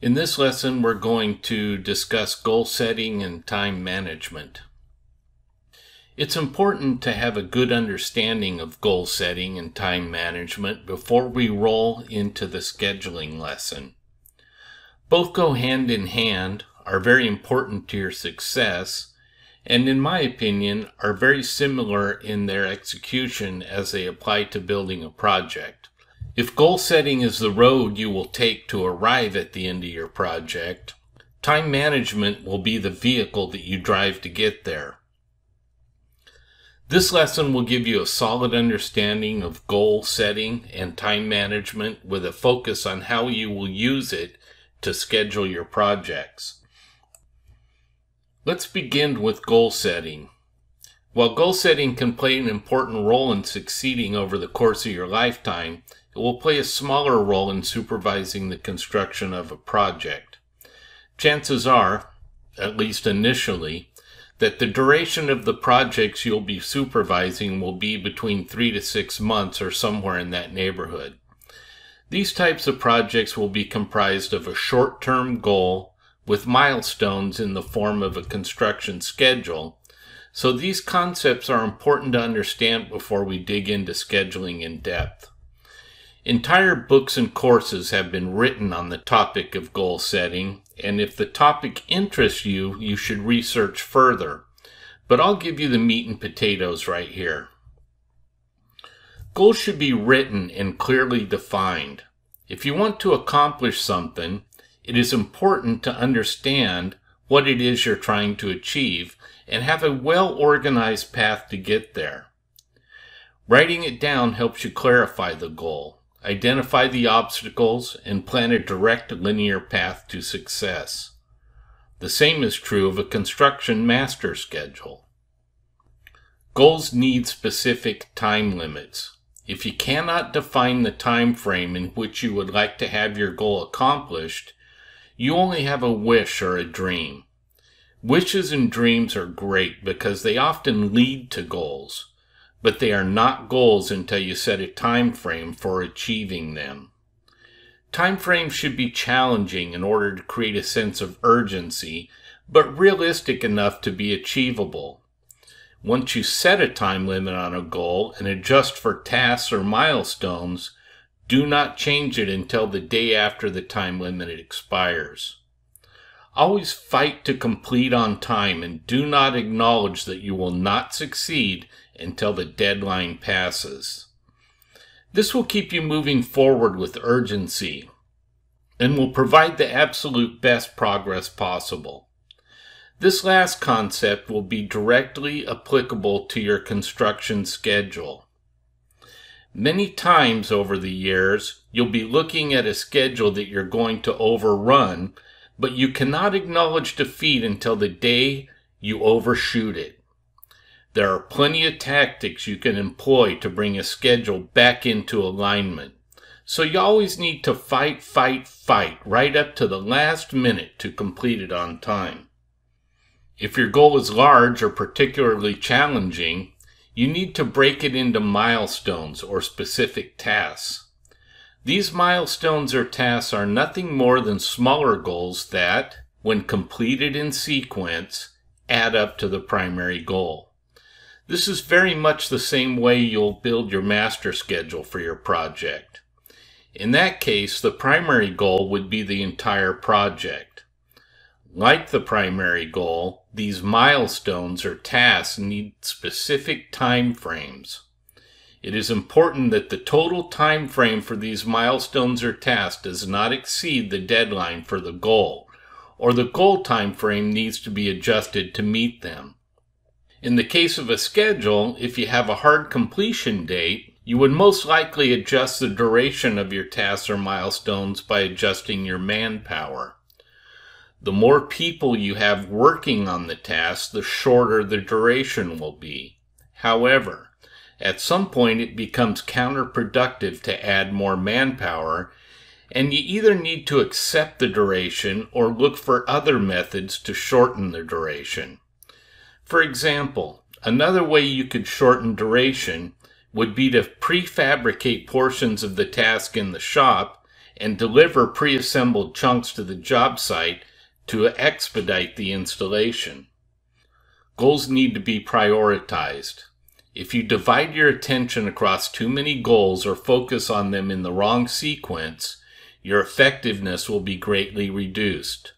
In this lesson, we're going to discuss goal setting and time management. It's important to have a good understanding of goal setting and time management before we roll into the scheduling lesson. Both go hand in hand, are very important to your success, and in my opinion, are very similar in their execution as they apply to building a project. If goal setting is the road you will take to arrive at the end of your project, time management will be the vehicle that you drive to get there. This lesson will give you a solid understanding of goal setting and time management with a focus on how you will use it to schedule your projects. Let's begin with goal setting. While goal setting can play an important role in succeeding over the course of your lifetime, it will play a smaller role in supervising the construction of a project. Chances are, at least initially, that the duration of the projects you'll be supervising will be between 3 to 6 months or somewhere in that neighborhood. These types of projects will be comprised of a short-term goal with milestones in the form of a construction schedule, so these concepts are important to understand before we dig into scheduling in depth. Entire books and courses have been written on the topic of goal setting, and if the topic interests you, you should research further. But I'll give you the meat and potatoes right here. Goals should be written and clearly defined. If you want to accomplish something, it is important to understand what it is you're trying to achieve and have a well-organized path to get there. Writing it down helps you clarify the goal, identify the obstacles, and plan a direct linear path to success. The same is true of a construction master schedule. Goals need specific time limits. If you cannot define the time frame in which you would like to have your goal accomplished, you only have a wish or a dream. Wishes and dreams are great because they often lead to goals, but they are not goals until you set a time frame for achieving them. Time frames should be challenging in order to create a sense of urgency, but realistic enough to be achievable. Once you set a time limit on a goal and adjust for tasks or milestones, do not change it until the day after the time limit expires. Always fight to complete on time and do not acknowledge that you will not succeed until the deadline passes. This will keep you moving forward with urgency and will provide the absolute best progress possible. This last concept will be directly applicable to your construction schedule. Many times over the years, you'll be looking at a schedule that you're going to overrun, but you cannot acknowledge defeat until the day you overshoot it. There are plenty of tactics you can employ to bring a schedule back into alignment. So you always need to fight right up to the last minute to complete it on time. If your goal is large or particularly challenging, you need to break it into milestones or specific tasks. These milestones or tasks are nothing more than smaller goals that, when completed in sequence, add up to the primary goal. This is very much the same way you'll build your master schedule for your project. In that case, the primary goal would be the entire project. Like the primary goal, these milestones or tasks need specific time frames. It is important that the total time frame for these milestones or tasks does not exceed the deadline for the goal, or the goal time frame needs to be adjusted to meet them. In the case of a schedule, if you have a hard completion date, you would most likely adjust the duration of your tasks or milestones by adjusting your manpower. The more people you have working on the task, the shorter the duration will be. However, at some point it becomes counterproductive to add more manpower, and you either need to accept the duration or look for other methods to shorten the duration. For example, another way you could shorten duration would be to prefabricate portions of the task in the shop and deliver pre-assembled chunks to the job site to expedite the installation. Goals need to be prioritized. If you divide your attention across too many goals or focus on them in the wrong sequence, your effectiveness will be greatly reduced.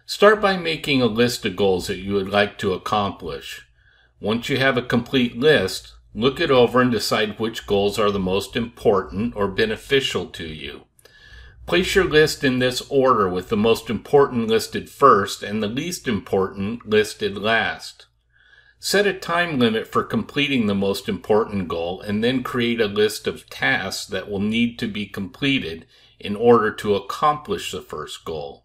Start by making a list of goals that you would like to accomplish. Once you have a complete list, look it over and decide which goals are the most important or beneficial to you. Place your list in this order, with the most important listed first and the least important listed last. Set a time limit for completing the most important goal, and then create a list of tasks that will need to be completed in order to accomplish the first goal.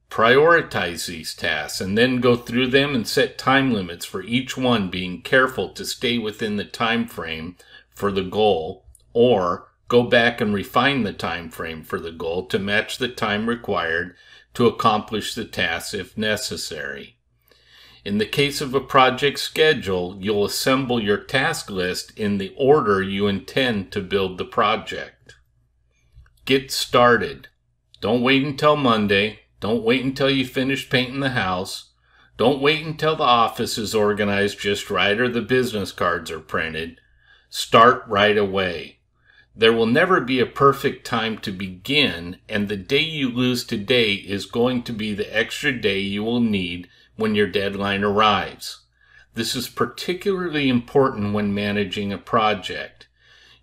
Prioritize these tasks and then go through them and set time limits for each one, being careful to stay within the time frame for the goal, or go back and refine the time frame for the goal to match the time required to accomplish the task if necessary. In the case of a project schedule, you'll assemble your task list in the order you intend to build the project. Get started. Don't wait until Monday. Don't wait until you finish painting the house. Don't wait until the office is organized just right or the business cards are printed. Start right away. There will never be a perfect time to begin, and the day you lose today is going to be the extra day you will need when your deadline arrives. This is particularly important when managing a project.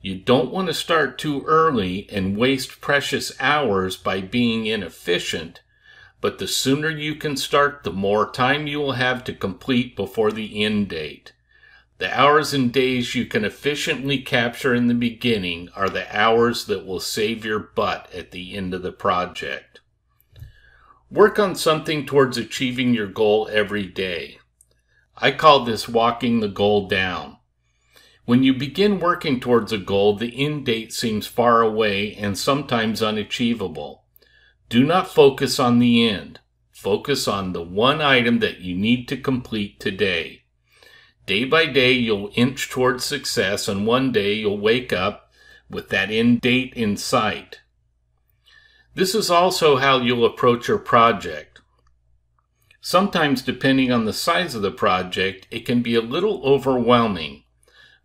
You don't want to start too early and waste precious hours by being inefficient, but the sooner you can start, the more time you will have to complete before the end date. The hours and days you can efficiently capture in the beginning are the hours that will save your butt at the end of the project. Work on something towards achieving your goal every day. I call this walking the goal down. When you begin working towards a goal, the end date seems far away and sometimes unachievable. Do not focus on the end. Focus on the one item that you need to complete today. Day by day, you'll inch towards success, and one day you'll wake up with that end date in sight. This is also how you'll approach your project. Sometimes, depending on the size of the project, it can be a little overwhelming.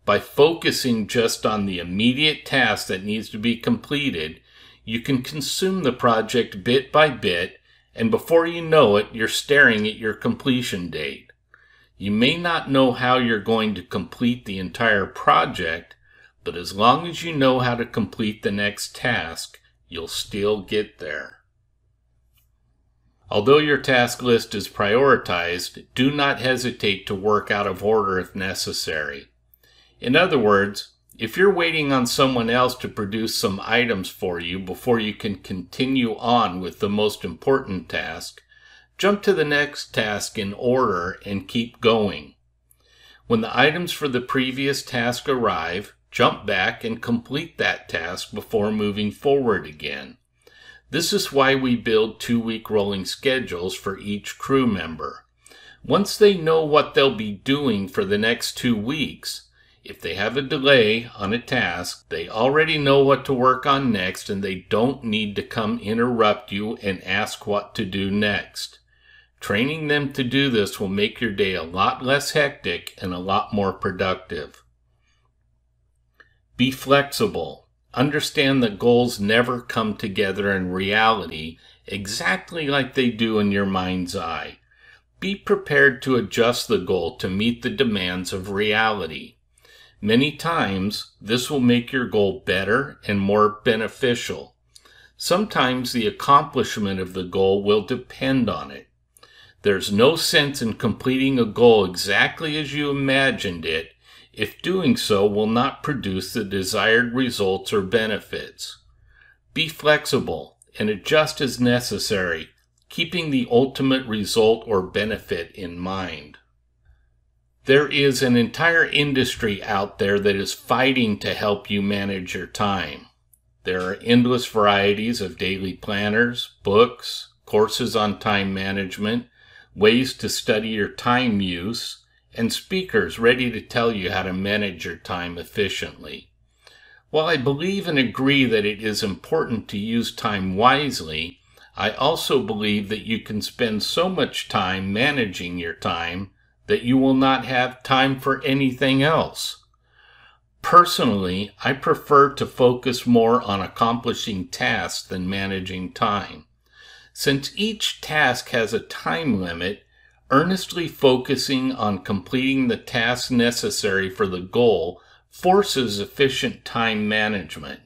By focusing just on the immediate task that needs to be completed, you can consume the project bit by bit, and before you know it, you're staring at your completion date. You may not know how you're going to complete the entire project, but as long as you know how to complete the next task, you'll still get there. Although your task list is prioritized, do not hesitate to work out of order if necessary. In other words, if you're waiting on someone else to produce some items for you before you can continue on with the most important task, jump to the next task in order and keep going. When the items for the previous task arrive, jump back and complete that task before moving forward again. This is why we build 2-week rolling schedules for each crew member. Once they know what they'll be doing for the next 2 weeks, if they have a delay on a task, they already know what to work on next, and they don't need to come interrupt you and ask what to do next. Training them to do this will make your day a lot less hectic and a lot more productive. Be flexible. Understand that goals never come together in reality exactly like they do in your mind's eye. Be prepared to adjust the goal to meet the demands of reality. Many times, this will make your goal better and more beneficial. Sometimes the accomplishment of the goal will depend on it. There's no sense in completing a goal exactly as you imagined it if doing so will not produce the desired results or benefits. Be flexible and adjust as necessary, keeping the ultimate result or benefit in mind. There is an entire industry out there that is fighting to help you manage your time. There are endless varieties of daily planners, books, courses on time management, ways to study your time use, and speakers ready to tell you how to manage your time efficiently. While I believe and agree that it is important to use time wisely, I also believe that you can spend so much time managing your time that you will not have time for anything else. Personally, I prefer to focus more on accomplishing tasks than managing time. Since each task has a time limit, earnestly focusing on completing the tasks necessary for the goal forces efficient time management.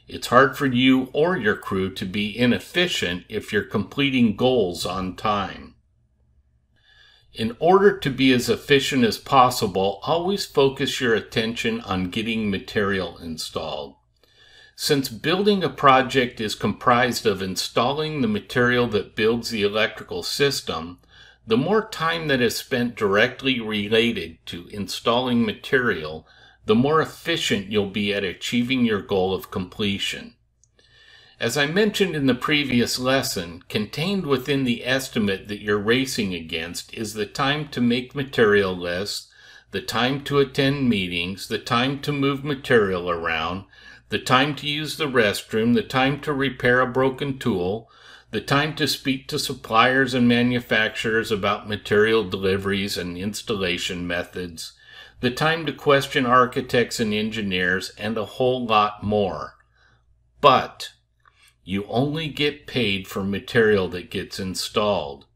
It's hard for you or your crew to be inefficient if you're completing goals on time. In order to be as efficient as possible, always focus your attention on getting material installed. Since building a project is comprised of installing the material that builds the electrical system, the more time that is spent directly related to installing material, the more efficient you'll be at achieving your goal of completion. As I mentioned in the previous lesson, contained within the estimate that you're racing against is the time to make material lists, the time to attend meetings, the time to move material around, the time to use the restroom, the time to repair a broken tool, the time to speak to suppliers and manufacturers about material deliveries and installation methods, the time to question architects and engineers, and a whole lot more. But you only get paid for material that gets installed.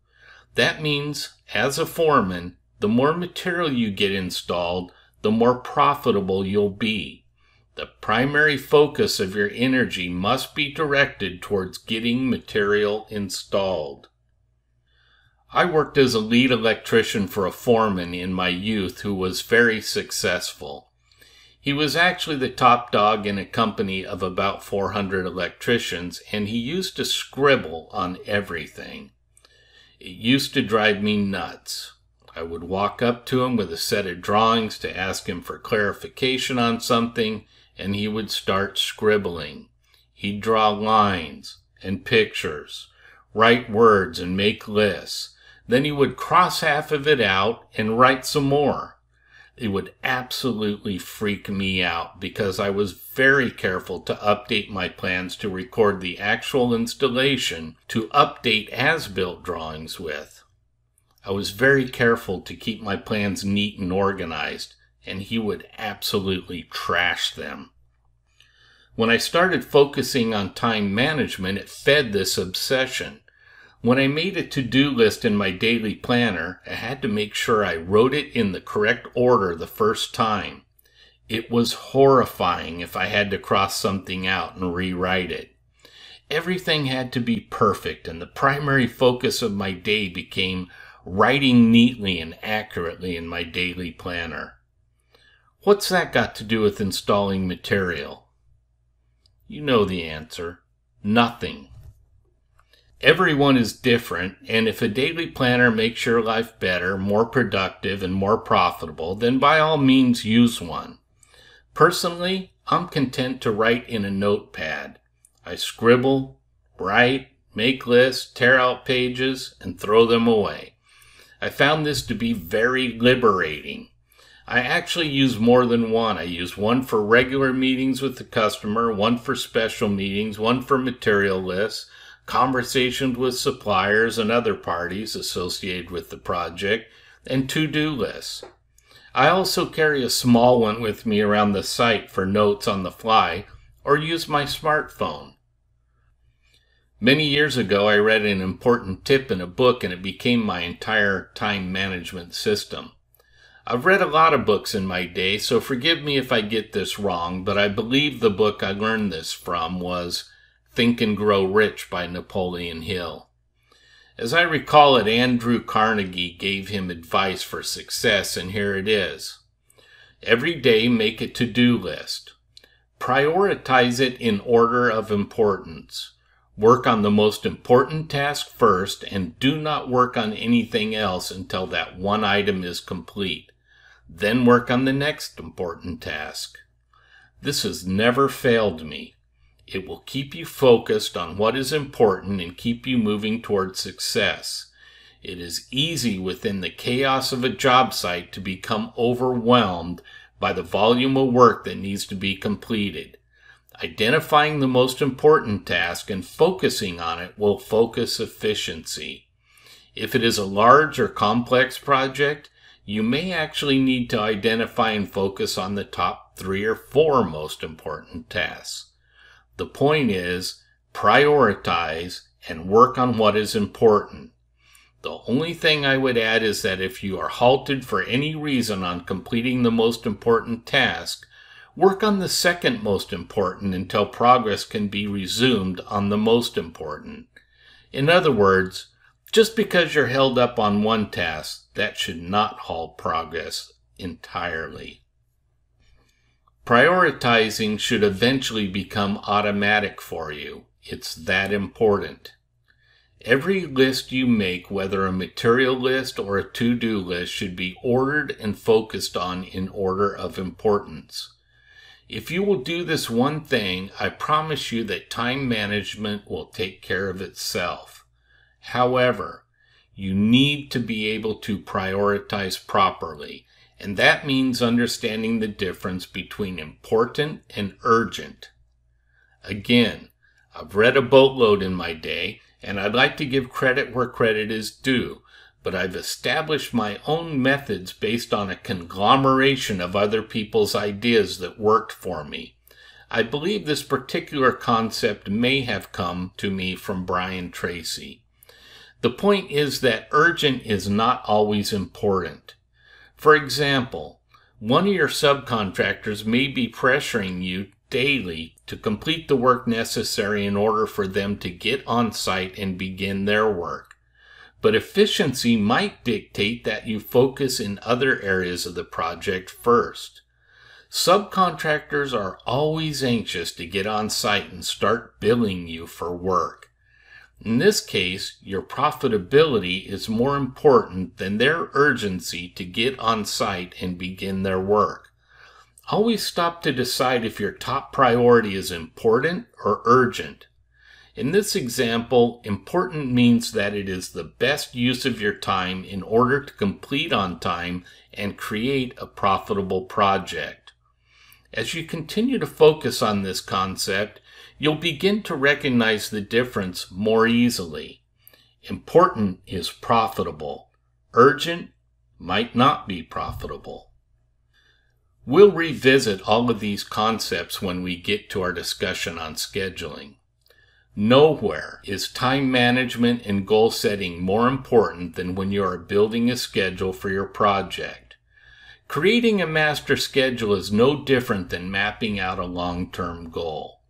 That means, as a foreman, the more material you get installed, the more profitable you'll be. The primary focus of your energy must be directed towards getting material installed. I worked as a lead electrician for a foreman in my youth who was very successful. He was actually the top dog in a company of about 400 electricians, and he used to scribble on everything. It used to drive me nuts. I would walk up to him with a set of drawings to ask him for clarification on something, and he would start scribbling. He'd draw lines and pictures, write words and make lists. Then he would cross half of it out and write some more. It would absolutely freak me out because I was very careful to update my plans to record the actual installation to update as-built drawings with. I was very careful to keep my plans neat and organized, and he would absolutely trash them. When I started focusing on time management, it fed this obsession. When I made a to-do list in my daily planner, I had to make sure I wrote it in the correct order the first time. It was horrifying if I had to cross something out and rewrite it. Everything had to be perfect, and the primary focus of my day became writing neatly and accurately in my daily planner. What's that got to do with installing material? You know the answer. Nothing. Everyone is different, and if a daily planner makes your life better, more productive, and more profitable, then by all means use one. Personally, I'm content to write in a notepad. I scribble, write, make lists, tear out pages, and throw them away. I found this to be very liberating. I actually use more than one. I use one for regular meetings with the customer, one for special meetings, one for material lists, conversations with suppliers and other parties associated with the project, and to-do lists. I also carry a small one with me around the site for notes on the fly, or use my smartphone. Many years ago, I read an important tip in a book, and it became my entire time management system. I've read a lot of books in my day, so forgive me if I get this wrong, but I believe the book I learned this from was Think and Grow Rich by Napoleon Hill. As I recall it, Andrew Carnegie gave him advice for success, and here it is. Every day, make a to-do list. Prioritize it in order of importance. Work on the most important task first, and do not work on anything else until that one item is complete. Then work on the next important task. This has never failed me. It will keep you focused on what is important and keep you moving toward success. It is easy within the chaos of a job site to become overwhelmed by the volume of work that needs to be completed. Identifying the most important task and focusing on it will focus efficiency. If it is a large or complex project, you may actually need to identify and focus on the top 3 or 4 most important tasks. The point is, prioritize and work on what is important. The only thing I would add is that if you are halted for any reason on completing the most important task, work on the second most important until progress can be resumed on the most important. In other words, just because you're held up on one task, that should not halt progress entirely. Prioritizing should eventually become automatic for you. It's that important. Every list you make, whether a material list or a to-do list, should be ordered and focused on in order of importance. If you will do this one thing, I promise you that time management will take care of itself. However, you need to be able to prioritize properly, and that means understanding the difference between important and urgent. Again, I've read a boatload in my day, and I'd like to give credit where credit is due, but I've established my own methods based on a conglomeration of other people's ideas that worked for me. I believe this particular concept may have come to me from Brian Tracy. The point is that urgent is not always important. For example, one of your subcontractors may be pressuring you daily to complete the work necessary in order for them to get on site and begin their work. But efficiency might dictate that you focus in other areas of the project first. Subcontractors are always anxious to get on site and start billing you for work. In this case, your profitability is more important than their urgency to get on site and begin their work. Always stop to decide if your top priority is important or urgent. In this example, important means that it is the best use of your time in order to complete on time and create a profitable project. As you continue to focus on this concept, you'll begin to recognize the difference more easily. Important is profitable. Urgent might not be profitable. We'll revisit all of these concepts when we get to our discussion on scheduling. Nowhere is time management and goal setting more important than when you are building a schedule for your project. Creating a master schedule is no different than mapping out a long-term goal.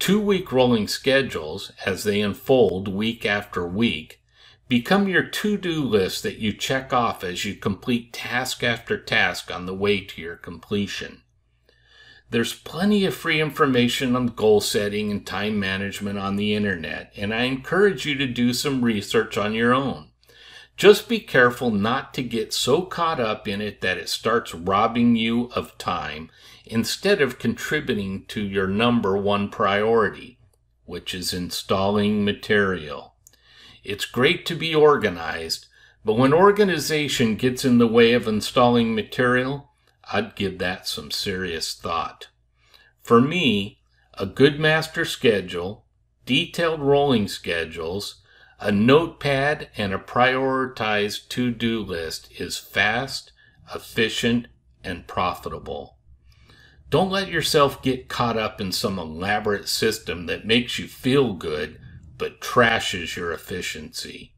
2-week rolling schedules, as they unfold week after week, become your to-do list that you check off as you complete task after task on the way to your completion. There's plenty of free information on goal setting and time management on the internet, and I encourage you to do some research on your own. Just be careful not to get so caught up in it that it starts robbing you of time instead of contributing to your number one priority, which is installing material. It's great to be organized, but when organization gets in the way of installing material, I'd give that some serious thought. For me, a good master schedule, detailed rolling schedules, a notepad, and a prioritized to-do list is fast, efficient, and profitable. Don't let yourself get caught up in some elaborate system that makes you feel good but trashes your efficiency.